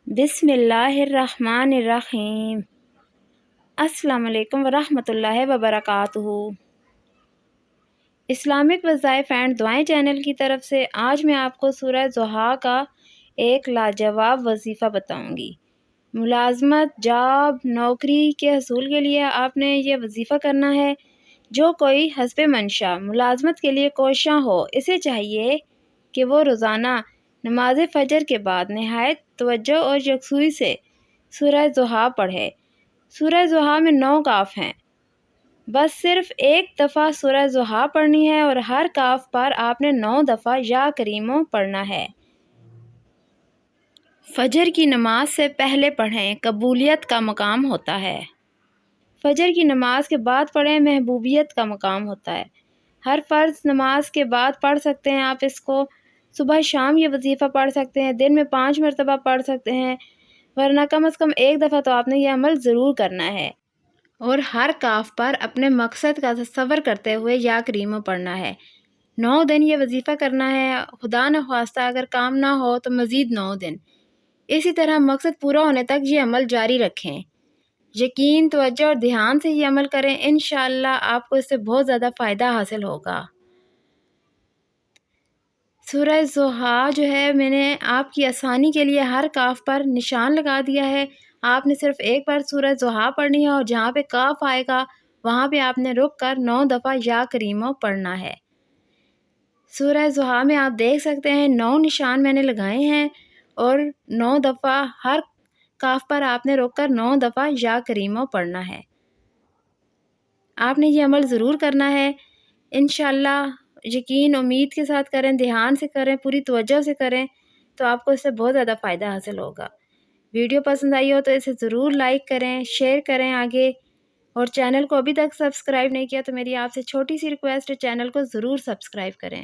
بسم اللہ الرحمن الرحیم۔ السلام علیکم ورحمۃ اللہ وبرکاتہ۔ اسلامک وظائف اینڈ دعائیں چینل کی طرف سے آج میں آپ کو سورہ ضحیٰ کا ایک لاجواب وظیفہ بتاؤں گی۔ ملازمت، جاب، نوکری کے حصول کے لیے آپ نے یہ وظیفہ کرنا ہے۔ جو کوئی حسب منشا ملازمت کے لیے کوشاں ہو، اسے چاہیے کہ وہ روزانہ نماز فجر کے بعد نہایت توجہ اور یکسوئی سے سورہ ضحیٰ پڑھے۔ سورہ ضحیٰ میں 9 کاف ہیں۔ بس صرف ایک دفعہ سورہ ضحیٰ پڑھنی ہے اور ہر کاف پر آپ نے 9 دفعہ یا کریمو پڑھنا ہے۔ فجر کی نماز سے پہلے پڑھیں، قبولیت کا مقام ہوتا ہے۔ فجر کی نماز کے بعد پڑھیں، محبوبیت کا مقام ہوتا ہے۔ ہر فرض نماز کے بعد پڑھ سکتے ہیں آپ اس کو۔ صبح شام یہ وظیفہ پڑھ سکتے ہیں، دن میں 5 مرتبہ پڑھ سکتے ہیں، ورنہ کم از کم ایک دفعہ تو آپ نے یہ عمل ضرور کرنا ہے۔ اور ہر کاف پر اپنے مقصد کا تصور کرتے ہوئے یا کریمو پڑھنا ہے۔ 9 دن یہ وظیفہ کرنا ہے۔ خدا نخواستہ اگر کام نہ ہو تو مزید 9 دن۔ اسی طرح مقصد پورا ہونے تک یہ عمل جاری رکھیں۔ یقین، توجہ اور دھیان سے یہ عمل کریں، انشاءاللہ آپ کو اس سے بہت زیادہ فائدہ حاصل ہوگا۔ سورہ ضحیٰ جو ہے میں نے آپ کی آسانی کے لیے ہر کاف پر نشان لگا دیا ہے۔ آپ نے صرف ایک بار سورہ ضحیٰ پڑھنی ہے اور جہاں پہ کاف آئے گا وہاں پہ آپ نے رک کر 9 دفعہ یا کریمو پڑھنا ہے۔ سورہ ضحیٰ میں آپ دیکھ سکتے ہیں 9 نشان میں نے لگائے ہیں اور 9 دفعہ ہر کاف پر آپ نے رک کر 9 دفعہ یا کریمو پڑھنا ہے۔ آپ نے یہ عمل ضرور کرنا ہے، انشاءاللہ یقین امید کے ساتھ کریں، دھیان سے کریں، پوری توجہ سے کریں تو آپ کو اس سے بہت زیادہ فائدہ حاصل ہوگا۔ ویڈیو پسند آئی ہو تو اسے ضرور لائک کریں، شیئر کریں آگے، اور چینل کو ابھی تک سبسکرائب نہیں کیا تو میری آپ سے چھوٹی سی ریکویسٹ ہے، چینل کو ضرور سبسکرائب کریں۔